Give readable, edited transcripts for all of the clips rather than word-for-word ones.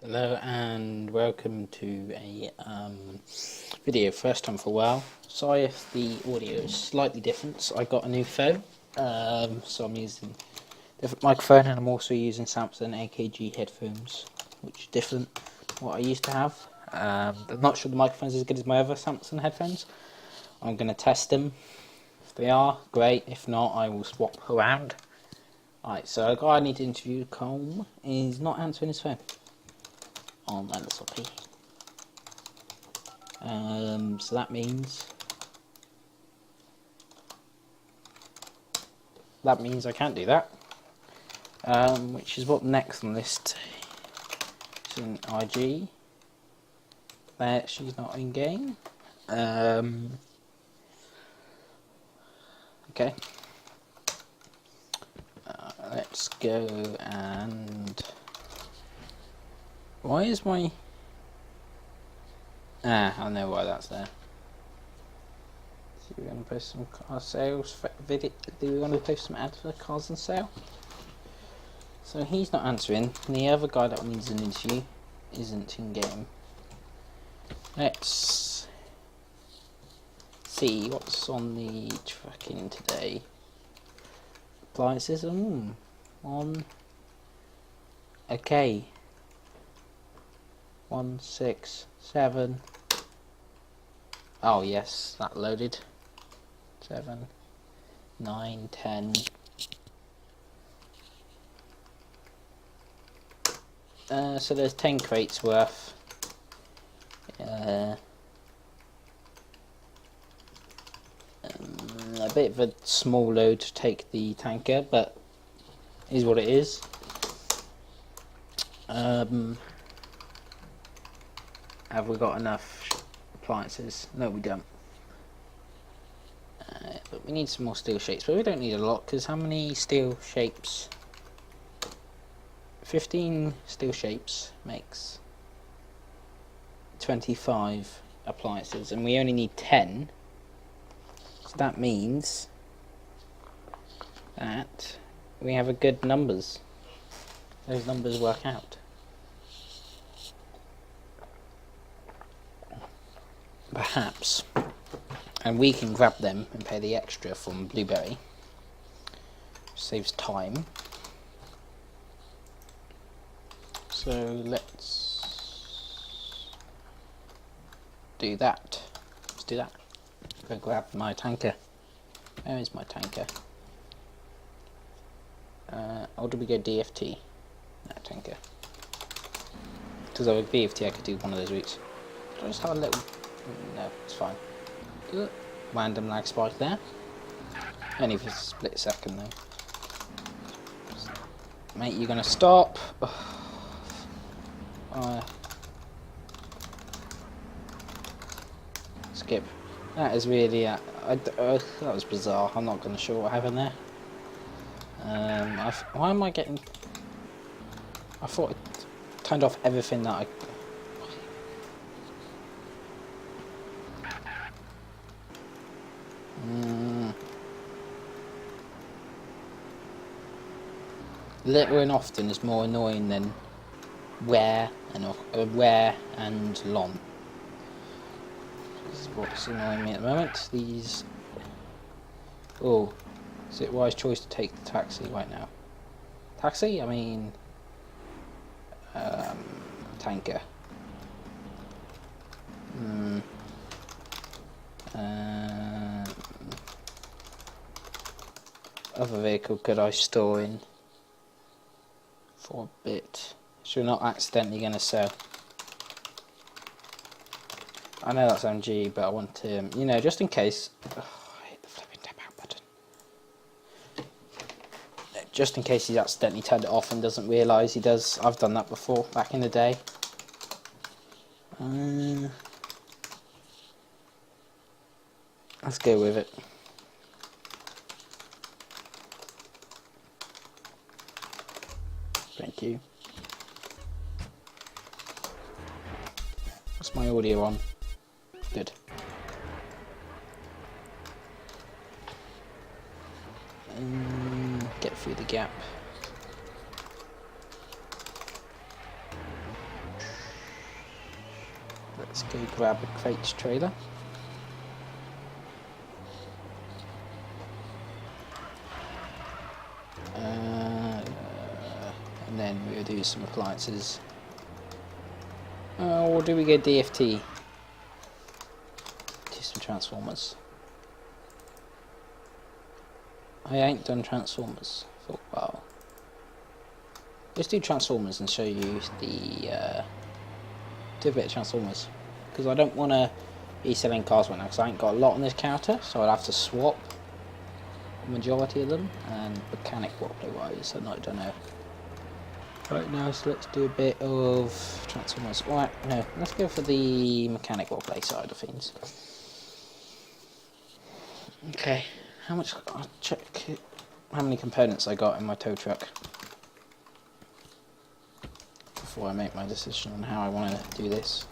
Hello and welcome to a video, first time for a while. Sorry if the audio is slightly different. So I got a new phone, so I'm using a different microphone, and I'm also using Samsung AKG headphones, which is different to what I used to have. I'm not sure the microphone's as good as my other Samsung headphones. I'm going to test them. If they are, great. If not, I will swap around. Alright, so a guy I need to interview, Colm, is not answering his phone on LSRP. So that means I can't do that. Which is what next on the list is in IG. There, she's not in game. Okay. Let's go and why is my I know why that's there. So we're going to post some car sales video. Do we want to post some ads for cars on sale? So he's not answering. And the other guy that needs an interview isn't in game. Let's see what's on the tracking today. Appliances. On. Okay. 1, 6, 7. Oh yes, that loaded. 7, 9, 10. So there's 10 crates worth. A bit of a small load to take the tanker, but is what it is. Have we got enough appliances? No, we don't. But we need some more steel shapes, but we don't need a lot, because how many steel shapes? 15 steel shapes makes 25 appliances, and we only need 10. So that means that we have a good numbers. Those numbers work out. Perhaps, and we can grab them and pay the extra from Blueberry. Saves time. So let's do that. Let's do that. Go grab my tanker. Where is my tanker? Or do we go DFT? No, tanker. Because I would BFT, I could do one of those routes. Did I just have a little... No, it's fine. Random lag spike there. Only for a split second though. Mate, you're gonna stop. Skip. That is really... that was bizarre. I'm not gonna show what happened there. Why am I getting... I thought it turned off everything that I... Little and often is more annoying than where and long. This is what's annoying me at the moment. These... Oh, is it wise choice to take the taxi right now? Taxi? I mean... tanker. Other vehicle could I store in for a bit, so we're not accidentally going to sell. I know that's MG, but I want to, you know, just in case. Oh, I hate the flipping tap out button. Just in case he's accidentally turned it off and doesn't realise he does. I've done that before, back in the day. Let's go with it. Thank you. What's my audio on? Good. Get through the gap. Let's go grab a crates trailer. And then we'll do some appliances. Or do we go DFT? Do some transformers. I ain't done transformers for a while. Let's do transformers and show you the do a bit of transformers, because I don't want to be selling cars right now because I ain't got a lot on this character, so I'd have to swap the majority of them, and mechanic roleplay wise I don't know right now, so let's do a bit of transformers. Alright, no, let's go for the mechanic roleplay side of things. Okay, how much, I'll check how many components I got in my tow truck before I make my decision on how I want to do this.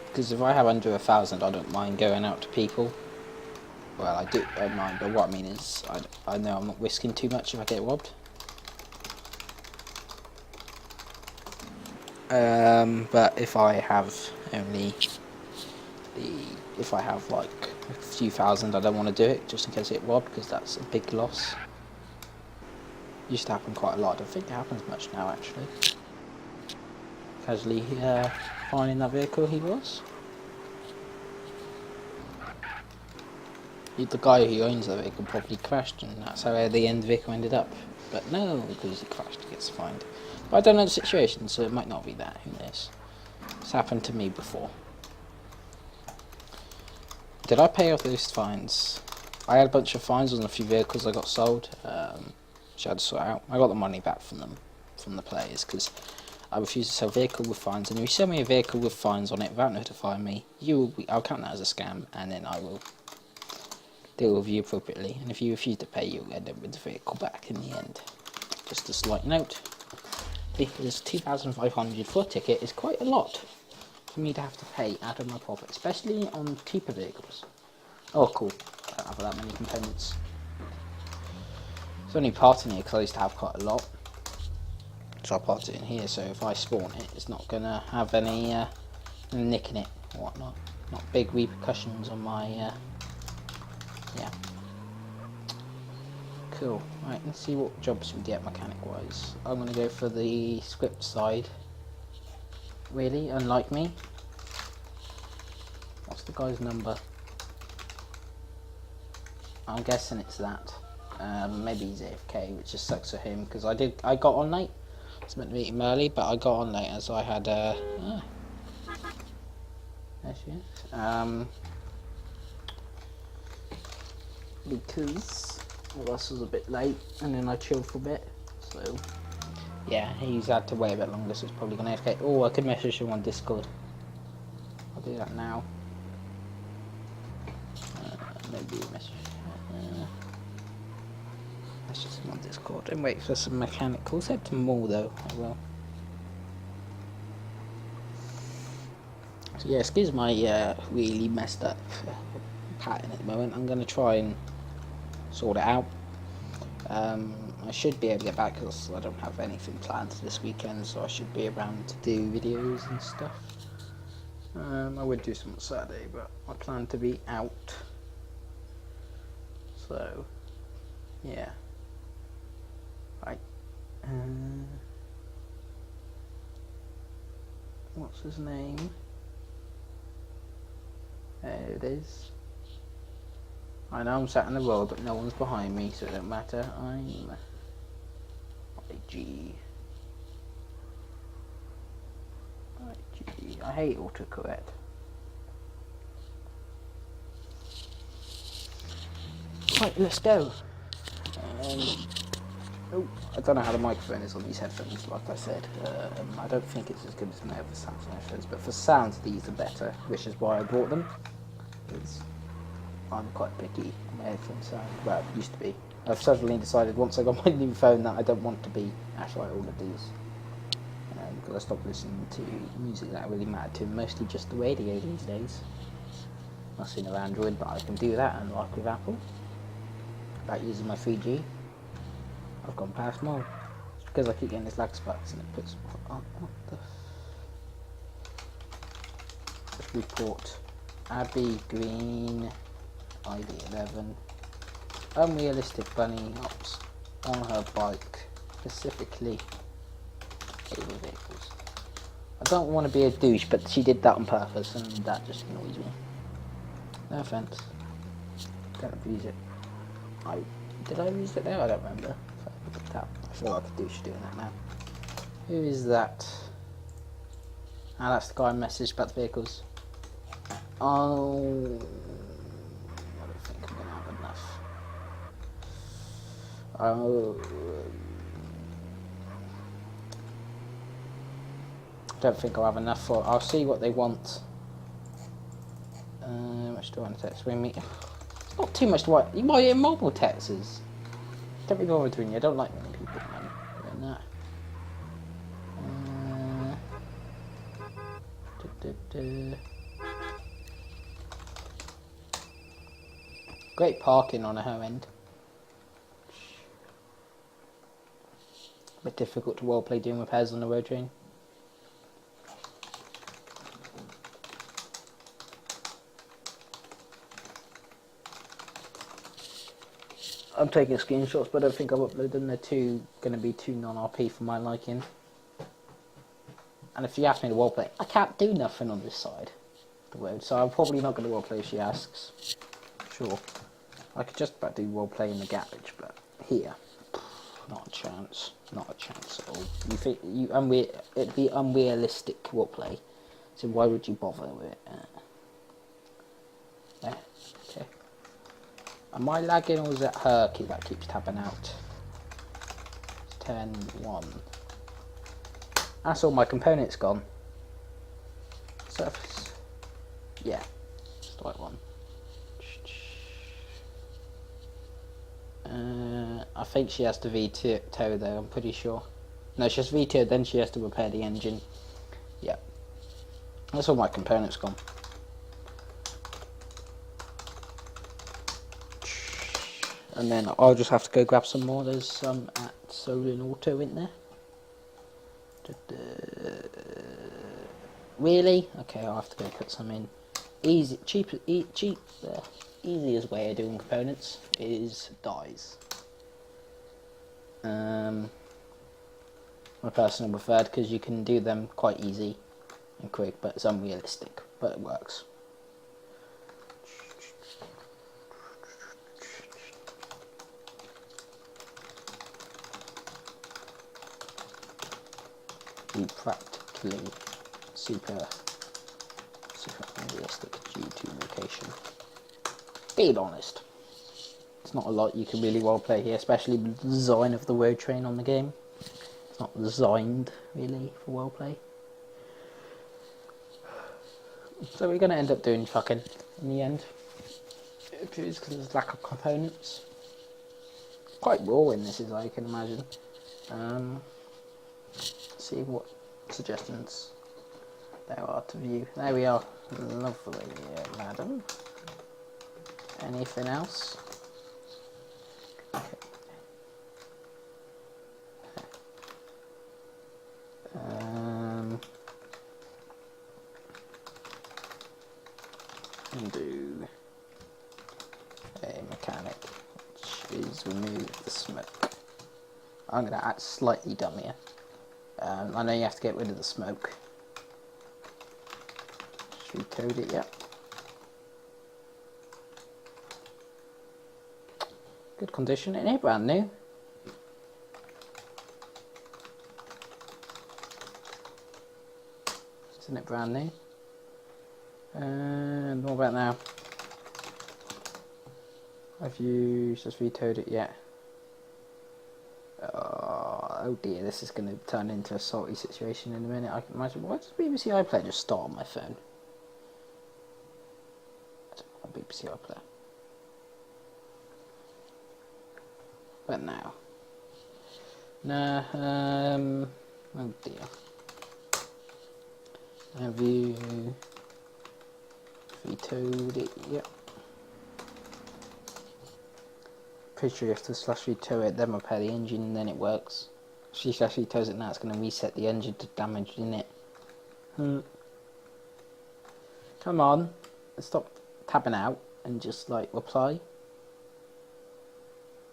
Because if I have under 1,000, I don't mind going out to people. Well, I don't mind, but what I mean is, I know I'm not risking too much if I get robbed. But if I have only if I have like a few thousand, I don't want to do it just in case I get robbed, because that's a big loss. Used to happen quite a lot. I don't think it happens much now, actually. Casually finding that vehicle he was. The guy who owns the vehicle probably crashed, and that's how the end vehicle ended up. But no, because he crashed, he gets fined. But I don't know the situation, so it might not be that. Who knows? It's happened to me before. Did I pay off those fines? I had a bunch of fines on a few vehicles I got sold, which I had to sort out. I got the money back from them, from the players, because I refuse to sell a vehicle with fines. And if you sell me a vehicle with fines on it without notifying me, I'll count that as a scam, and then I will deal with you appropriately. And if you refuse to pay, you'll end up with the vehicle back in the end. Just a slight note, because 2,500 for a ticket is quite a lot for me to have to pay out of my pocket, especially on cheaper vehicles. Oh cool, I don't have that many components. There's only part in here because I used to have quite a lot, so I'll part it in here, so if I spawn it, it's not going to have any nick in it or whatnot. Not big repercussions on my yeah. Cool. Right, let's see what jobs we get mechanic wise. I'm going to go for the script side. Really, unlike me. What's the guy's number? I'm guessing it's that. Maybe he's AFK, which just sucks for him, because I got on late. I was meant to meet him early, but I got on late as I had there she is. Because the bus was a bit late, and then I chilled for a bit, so yeah, he's had to wait a bit longer, so it's probably going to AFK. Oh, I could message him on Discord. I'll do that now. Maybe message him on Discord and wait for some mechanicals. Head to mall though, I will. So yeah, excuse my really messed up pattern at the moment. I'm going to try and sort it out. I should be able to get back because I don't have anything planned this weekend, so I should be around to do videos and stuff. I would do some on Saturday, but I plan to be out. So, yeah. Right. What's his name? There it is. I know I'm sat in the road, but no one's behind me, so it don't matter. I'm IG. I hate autocorrect. Right, let's go. Oh, I don't know how the microphone is on these headphones, like I said. I don't think it's as good as my other Samsung headphones, but for sound, these are better, which is why I bought them. Because I'm quite picky on my headphone sound. Well, it used to be. I've suddenly decided once I got my new phone that I don't want to be actually like all of these. Because I stopped listening to music that really mattered to me, mostly just the radio these days. Nothing with Android, but I can do that, unlike with Apple. About using my 3G. I've gone past more. It's because I keep getting this lag spikes and it puts... Oh, what the... report Abby Green, ID 11, unrealistic bunny hops on her bike, specifically able vehicles. I don't want to be a douche, but she did that on purpose, and that just annoys me. No offense. Don't abuse it. Did I use it there? I don't remember. I feel like a douche doing that now. Who is that? Ah, that's the guy I messaged about the vehicles. Oh, I don't think I'm gonna have enough. Oh, I don't think I'll have enough for. I'll see what they want. How much do I want to text? It's not too much to write. You might get mobile texts. Don't be bothered doing it. I don't like many people, man, doing that. Great parking on her end. A bit difficult to roleplay doing repairs on the road train. I'm taking screenshots, but I don't think I've uploaded them. They're going to be too non-RP for my liking. And if she asks me to roleplay, I can't do nothing on this side of the road, so I'm probably not going to roleplay if she asks. Sure. I could just about do roleplay in the garage, but here, not a chance. Not a chance at all. You think it'd be unrealistic roleplay, so why would you bother with it? Yeah, okay. Am I lagging, or is it her key that keeps tabbing out? 10, 1. That's all my components gone. Surface. Yeah, it's the right one. I think she has to veto though, I'm pretty sure. No, she has veto, then she has to repair the engine. Yeah. That's all my components gone. And then I'll just have to go grab some more. There's some at Solon Auto in there. Really? Okay, I'll have to go put some in. Easiest way of doing components is dies. My personal preferred, because you can do them quite easy and quick, but it's unrealistic, but it works. Be practically super unrealistic due to location. Being honest, it's not a lot you can really roleplay here, especially with the design of the road train on the game. It's not designed really for roleplay. So we're going to end up doing fucking in the end. It is because there's lack of components. Quite raw in this, as I can imagine. See what suggestions there are to view. There we are. Lovely, madam. Anything else? Do a mechanic, which is remove the smoke. I'm going to act slightly dumb here. I know you have to get rid of the smoke. Should we code it yet? Good condition, it ain't brand new. Isn't it brand new? And what about now? Have you just vetoed it yet? Oh dear, this is going to turn into a salty situation in a minute. I can imagine. Why does BBC iPlayer just start on my phone? I don't want BBC iPlayer. But now. No, oh dear. Have you vetoed it yet? Pretty sure you have to slash veto it, then repair the engine, and then it works. If she slash vetoes it now, it's going to reset the engine to damage in it. Can Come on, stop tabbing out and just like reply.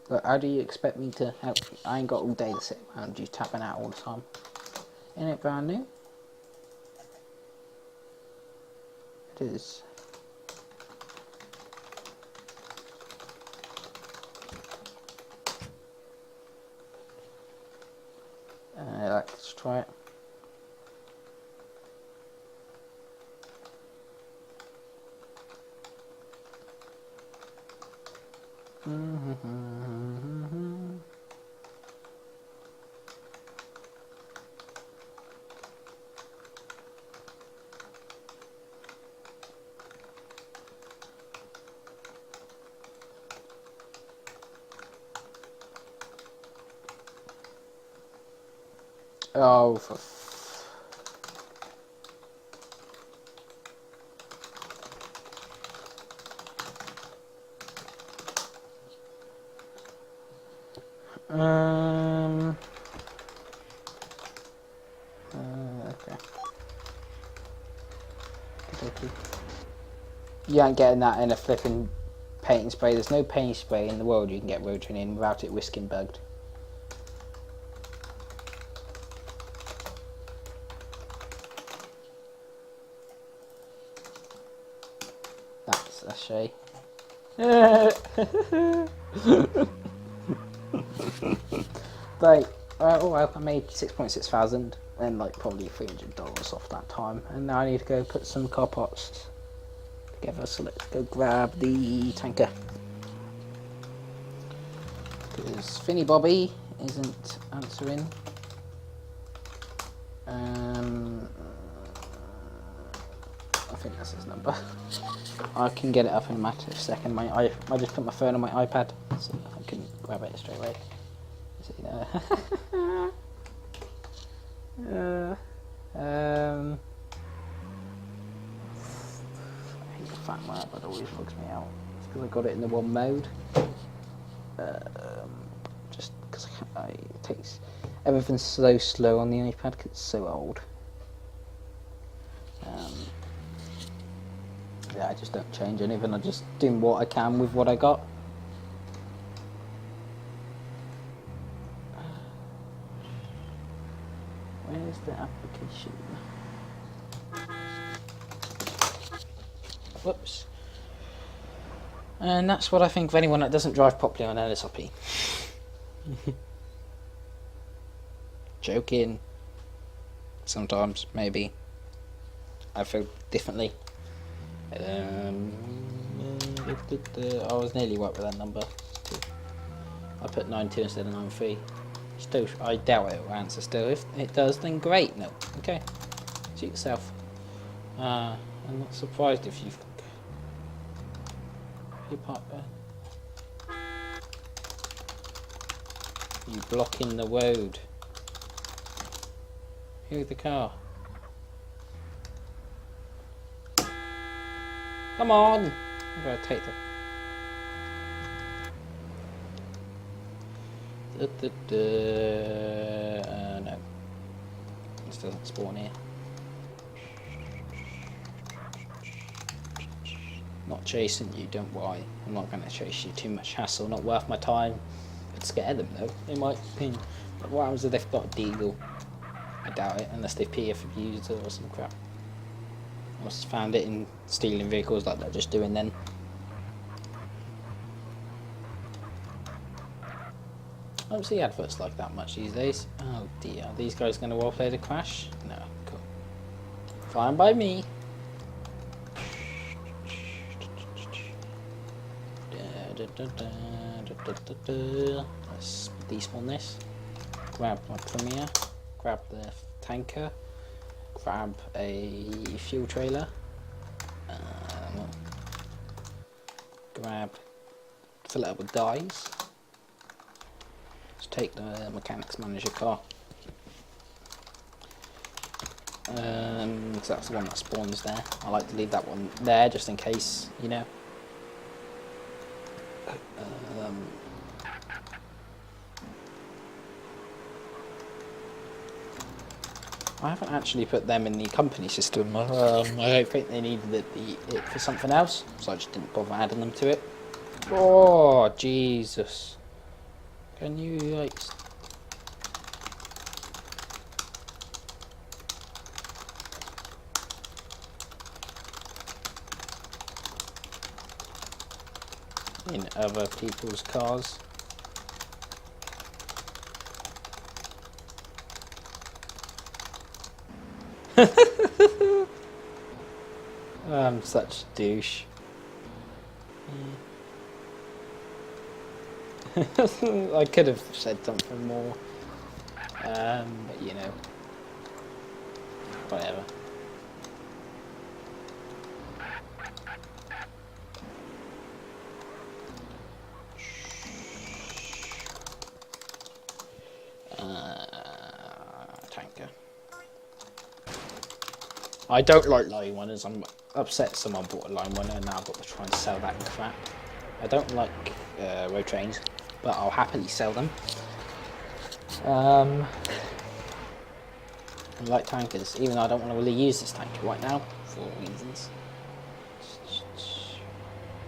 Look, how do you expect me to help you? I ain't got all day to sit around you tapping out all the time. Isn't it brand new? It is. Let's try it. Oh, for okay. Okay. You ain't getting that in a flipping paint spray. There's no paint spray in the world you can get rotary in without it whisking bugged. That's a shame. Like, oh well, I made 6.6 thousand and like probably $300 off that time, and now I need to go put some car parts together. So let's go grab the tanker because Finny Bobby isn't answering. I think that's his number. I can get it up in a matter of a second. I just put my phone on my iPad, so I can grab it straight away. So, I hate the fact my iPad always bugs me out. It's because I got it in the one mode. Just because it takes everything's so slow on the iPad because it's so old. Yeah, I just don't change anything. I just do what I can with what I got. Where's the application? Whoops. And that's what I think of anyone that doesn't drive properly on LSRP. Joking. Sometimes, maybe. I feel differently. I was nearly right with that number. I put 92 instead of 93. Still, I doubt it will answer still. If it does, then great. No. Okay. Suit yourself. I'm not surprised if you've... You park there. You blocking the road. Here's the car. Come on! I'm gonna take the... no. This doesn't spawn here. Not chasing you, don't worry. I'm not gonna chase you, too much hassle, not worth my time. I'd scare them though, they might think, what happens if they've got a deagle? I doubt it, unless they've PFU'd or some crap. I must have found it in stealing vehicles like they're just doing then. I don't see adverts like that much these days. Oh dear, are these guys going to roleplay the crash? No, cool. Fine by me. Let's despawn this. Grab my Premier. Grab the tanker. Grab a fuel trailer. Fill it up with dyes. Let's take the mechanics manager car. So that's the one that spawns there. I like to leave that one there just in case, you know. I haven't actually put them in the company system. I don't think they needed it for something else, so I just didn't bother adding them to it. Oh, Jesus. Can you, like... in other people's cars? I'm such a douche. I could have said something more, but you know, whatever. Tanker. I don't like line runners. I'm upset someone bought a line runner and now I've got to try and sell that crap. I don't like road trains, but I'll happily sell them. I like tankers, even though I don't want to really use this tanker right now for reasons.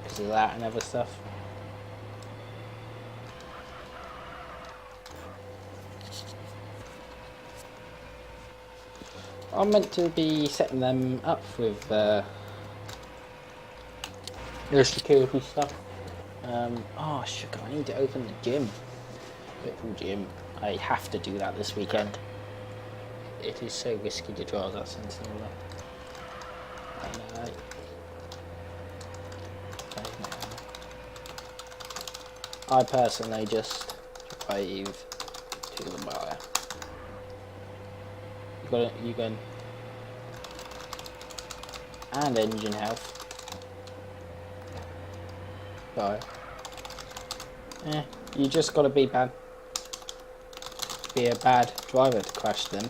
Because of that and other stuff. I'm meant to be setting them up with the security stuff. Oh sugar, I need to open the gym. Virtual gym. I have to do that this weekend. It is so risky to drive that Sentinel. I personally just drive to the wire. You got and engine health. Right. You just gotta be bad. Be a bad driver to crash them.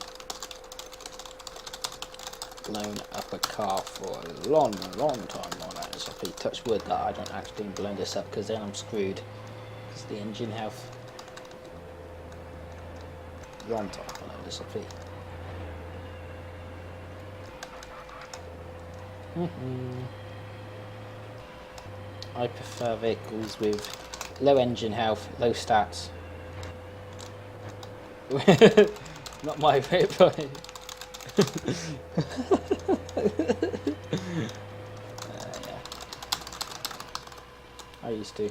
Blown up a car for a long time on LSRP. Touch wood that I don't actually blow this up, because then I'm screwed. Because the engine health. Long time on LSRP. I prefer vehicles with low engine health, low stats. Not my favourite. Yeah. I used to.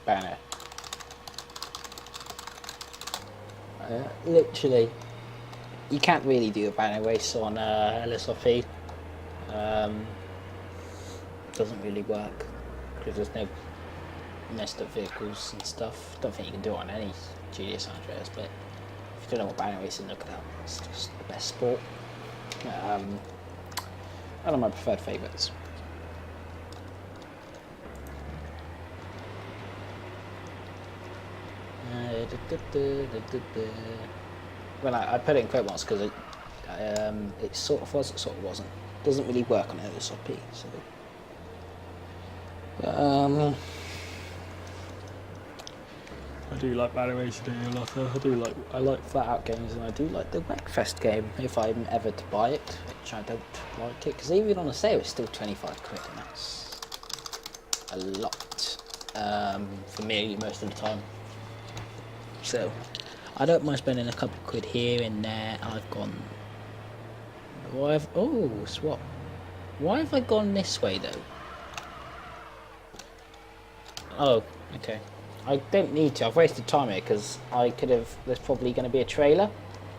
Banner. Literally, you can't really do a banner race on LSRP. Doesn't really work because there's no messed up vehicles and stuff. Don't think you can do it on any GDS Andreas, but if you don't know what banner racing, look it up. It's just the best sport. One of my preferred favourites. Well, I put it in quote marks because it sort of was, it sort of wasn't. Doesn't really work on LSRP, so. I do like banner racing a lot. I like flat out games, and I do like the Wreckfest game if I'm ever to buy it, which I don't like it because even on a sale it's still 25 quid, and that's a lot for me most of the time. So I don't mind spending a couple of quid here and there. I've gone. Swap. Why have I gone this way though? Oh, okay. I don't need to. I've wasted time here because I could have. There's probably going to be a trailer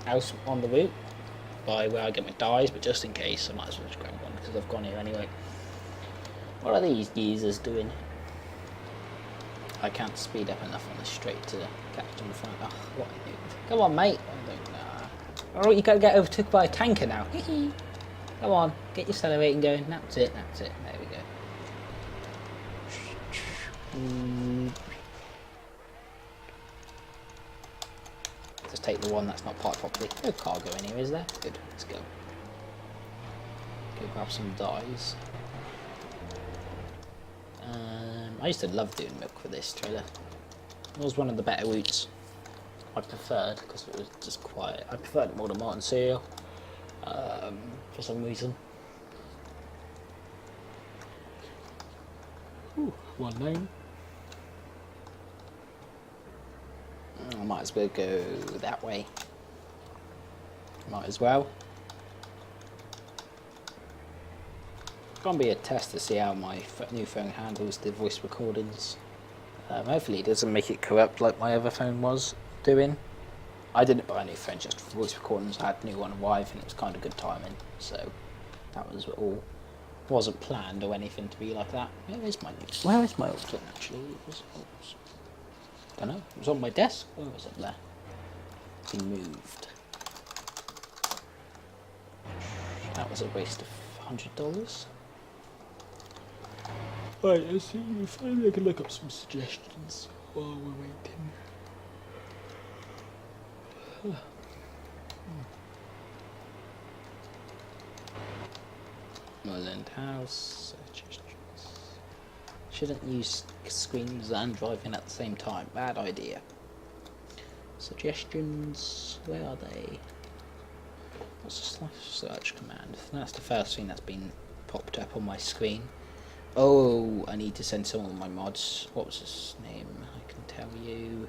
out on the route by where I get my dyes, but just in case, I might as well just grab one because I've gone here anyway. What are these geezers doing? I can't speed up enough on the straight to catch them in front. Oh, what are you doing? Come on, mate. I don't know. Alright, you got to get overtook by a tanker now. Come on, get your accelerating going. That's it. There we go. Just take the one that's not parked properly. No cargo in here, is there? Good, let's go. Go grab some dyes. I used to love doing milk for this trailer. It was one of the better routes. I preferred because it was just quiet. I preferred it more than Martin Seal for some reason. Ooh, one lane. I might as well go that way. Might as well. It's going to be a test to see how my new phone handles the voice recordings. Hopefully it doesn't make it corrupt like my other phone was doing. I didn't buy a new phone just for voice recordings. I had a new one arrive and it was kind of good timing. So that was all. Wasn't planned or anything to be like that. Where is my old phone actually? Don't know. It was on my desk. Where was it there? It's been moved. That was a waste of $100. Right, let's see if I can look up some suggestions while we're waiting. Moreland House suggestions. Shouldn't use screens and driving at the same time. Bad idea. Suggestions. Where are they? What's the /search command? That's the first thing that's been popped up on my screen. Oh, I need to send some of my mods. What was his name? I can tell you.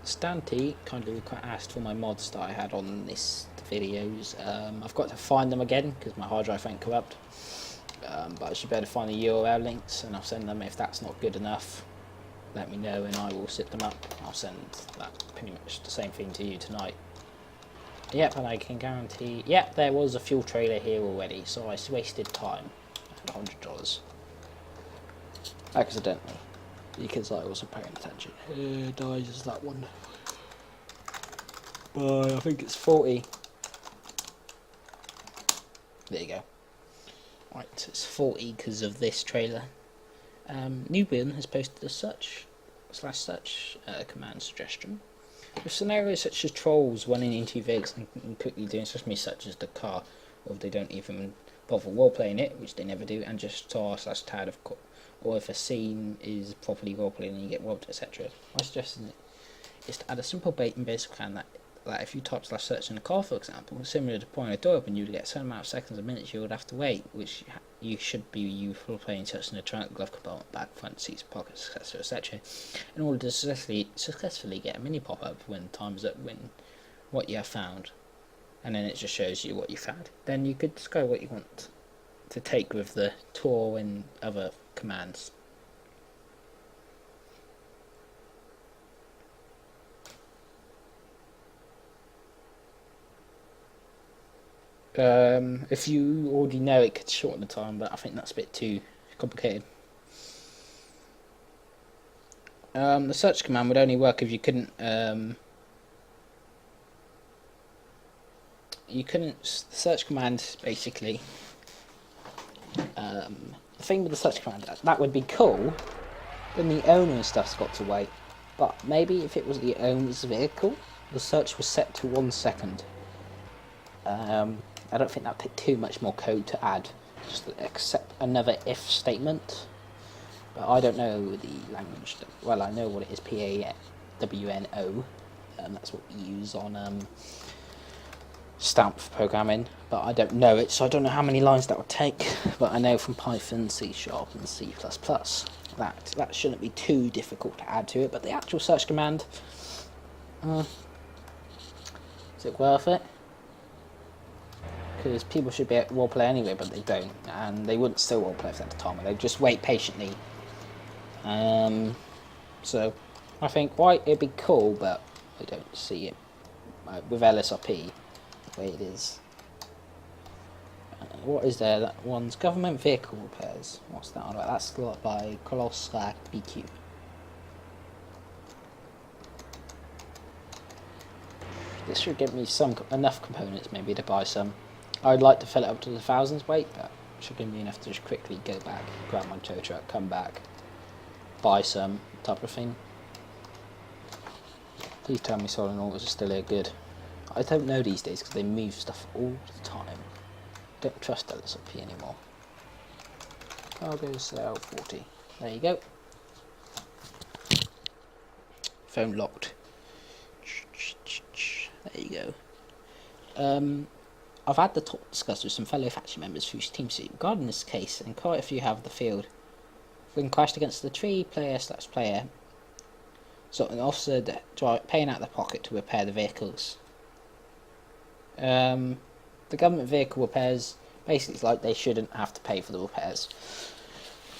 Stanty kindly asked for my mods that I had on this videos. I've got to find them again because my hard drive ain't corrupt. But I should be able to find the URL links and I'll send them. If that's not good enough, let me know and I will set them up. I'll send that pretty much the same thing to you tonight. Yep, and I can guarantee. Yep, there was a fuel trailer here already, so I wasted time. $100 accidentally because I wasn't paying attention. Dies is that one. But I think it's 40. There you go. Right, it's 40 because of this trailer. Nubian has posted a search command suggestion. With scenarios such as trolls running into vehicles and quickly doing such as the car, or if they don't even bother role-playing it, which they never do, and just /tad of or if a scene is properly role-playing and you get robbed, etc. My suggestion is to add a simple bait and basic plan that if you type /search in a car, for example, similar to prying a door open, you would get a certain amount of seconds or minutes you would have to wait, which you should be useful playing such in a trunk, glove compartment, back, front seats, pockets, etc. in order to successfully get a mini pop-up when time's up, when what you have found, and then it just shows you what you found. Then you could just go what you want to take with the tour and other commands. If you already know, it could shorten the time, but I think that's a bit too complicated. The search command would only work if you couldn't. The search command basically. The thing with the search command, that would be cool, then the owner and stuff's got to wait. But maybe if it was the owner's vehicle, the search was set to 1 second. I don't think that would take too much more code to add, just accept another if statement. But I don't know the language. Well, I know what it is, PAWNO. That's what we use on Stamp programming, but I don't know it, so I don't know how many lines that would take. But I know from Python, C# and C++ that shouldn't be too difficult to add to it. But the actual search command, is it worth it? Because people should be able to roleplay anyway, but they don't, and they wouldn't still roleplay if they had the time, and they'd just wait patiently. So I think it'd be cool, but I don't see it with LSRP the way it is. What is there? That one's government vehicle repairs. What's that on about? That's by Coloss/BQ. This should give me enough components maybe to buy some. I'd like to fill it up to the thousands weight, but it should give me enough to just quickly go back, grab my tow truck, come back, buy some type of thing. Please tell me solenoids are still here good. I don't know these days because they move stuff all the time. Don't trust LSRP anymore. Cargo sale 40. There you go. Phone locked. There you go. I've had the talk discussed with some fellow faction members whose team suit regarding this case, and quite a few have the field. When crashed against the tree, player, so an officer paying out of their pocket to repair the vehicles. The government vehicle repairs, basically it's like they shouldn't have to pay for the repairs.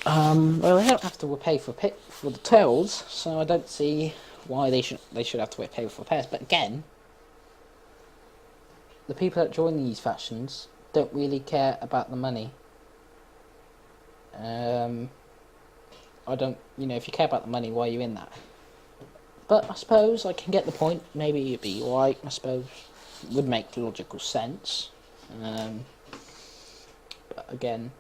Well, they don't have to pay for the tolls, so I don't see why they should have to pay for repairs. But again, the people that join these factions don't really care about the money. I don't, if you care about the money, why are you in that? But I suppose I can get the point. Maybe you'd be right. I suppose it would make logical sense. But again,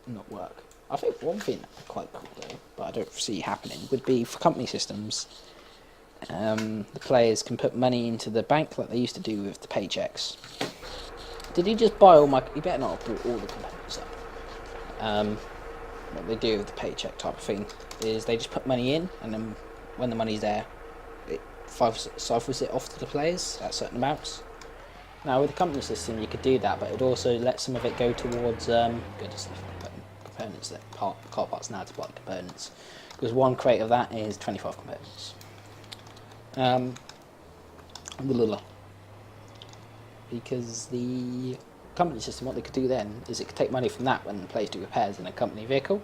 not work. I think one thing that would be quite cool though, but I don't see happening, would be for company systems. The players can put money into the bank like they used to do with the paychecks. Did he just buy all my? You better not have bought all the components up. What they do with the paycheck type of thing is they just put money in, and then when the money's there, it cyphers it off to the players at certain amounts. Now with the company system, you could do that, but it would also let some of it go towards components, that car parts now to buy components, because one crate of that is 25 components. Because the company system, what they could do then is it could take money from that when the players do repairs in a company vehicle.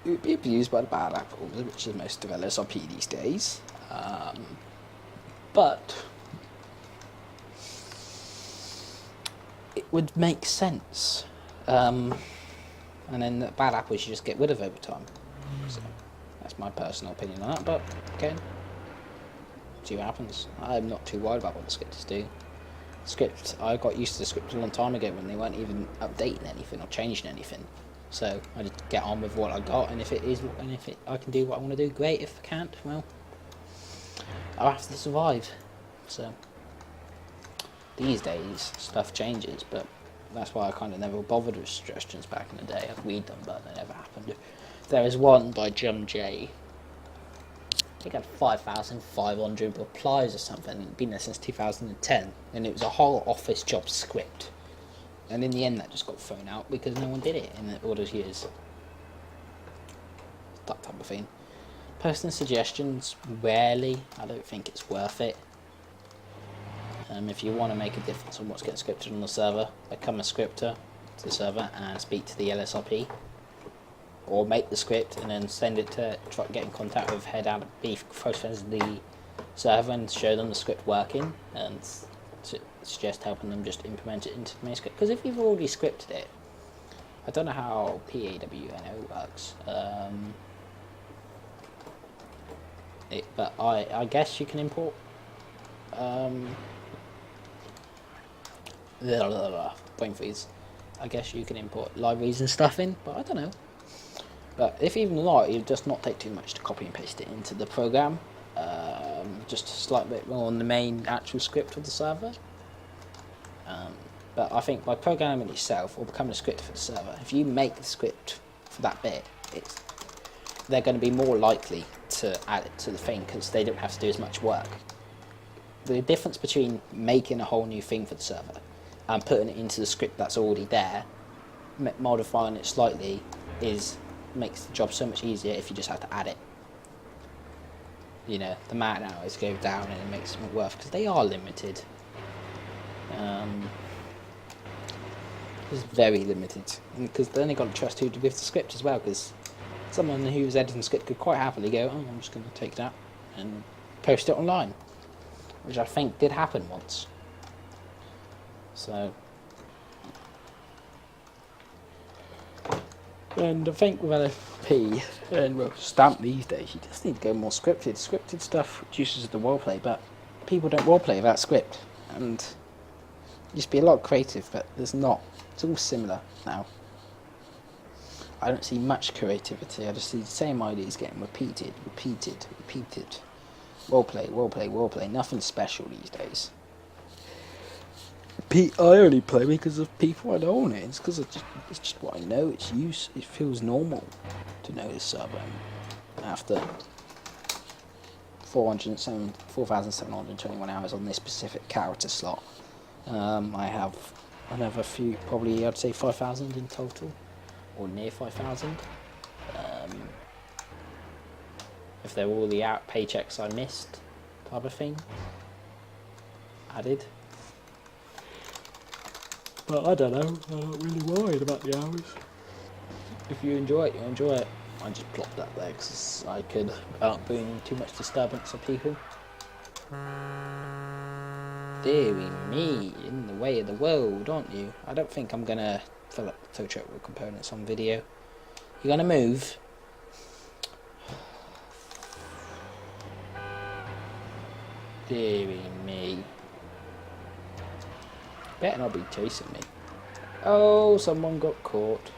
It would be abused by the bad apples, which is most of LSRP these days. But it would make sense. And then the bad apples you just get rid of over time. So that's my personal opinion on that. But again, see what happens. I'm not too worried about what the scripters do. I got used to the script a long time ago when they weren't even updating anything or changing anything. So I just get on with what I got, and if I can do what I want to do, great. If I can't, well, I'll have to survive. So these days stuff changes, but that's why I kind of never bothered with suggestions back in the day. I'd read them, but they never happened. There is one by Jum J. I think it had 5,500 replies or something. It'd been there since 2010, and it was a whole office job script. And in the end, that just got thrown out because no one did it in all those years. That type of thing. Personal suggestions, rarely. I don't think it's worth it. If you want to make a difference on what's getting scripted on the server, become a scripter to the server and speak to the LSRP. Or make the script and then send it to try to get in contact with head out of beef friends of the server and show them the script working, and suggest helping them just implement it into the main script. Because if you've already scripted it, I don't know how PAWNO works, but I guess you can import brain freeze. I guess you can import libraries and stuff in, but I don't know. But if even not, it does not take too much to copy and paste it into the program. Just a slight bit more on the main actual script of the server. But I think by programming it yourself or becoming a scripter for the server, if you make the script for that bit, they're going to be more likely to add it to the thing because they don't have to do as much work. The difference between making a whole new thing for the server and putting it into the script that's already there, modifying it slightly, makes the job so much easier if you just have to add it. The man hours go down and it makes it worth because they are limited. It's very limited, because then they got to trust who to give the script as well. Because someone who's editing the script could quite happily go, "Oh, I'm just going to take that and post it online," which I think did happen once. So. And I think with LFP and Stamp these days, you just need to go more scripted. Scripted stuff reduces the roleplay, but people don't roleplay without script. And it used to be a lot creative, but there's not. It's all similar now. I don't see much creativity. I just see the same ideas getting repeated. Roleplay. Nothing special these days. I only play because of people I know on it. It's because it's just what I know. It's use. It feels normal to know this sub. After 4,721 hours on this specific character slot, I have another few, probably I'd say 5,000 in total, or near 5,000. If they're all the out paychecks I missed, type of thing, added. But I don't know, I'm not really worried about the hours. If you enjoy it, you enjoy it. I just plopped that there because I could, without bringing too much disturbance of people. Deary me, in the way of the world, aren't you? I don't think I'm gonna fill up the tow truck with components on video. You gonna move? Deary me. Better not be chasing me. Oh, someone got caught.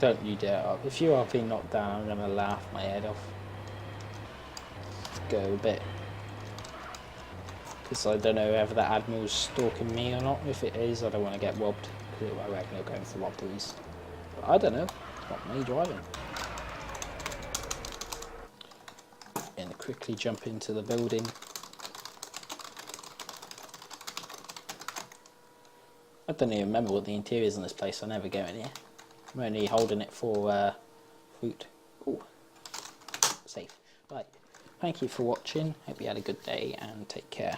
Don't you dare up. If you are being knocked down, I'm gonna laugh my head off. Go a bit. Because I don't know whether that admiral's stalking me or not. If it is, I don't want to get robbed. Because I reckon they're going for robberies. But I don't know. It's not me driving. And quickly jump into the building. I don't even remember what the interior is in this place. I never go in here. I'm only holding it for fruit. Ooh, safe. Right. Thank you for watching. Hope you had a good day and take care.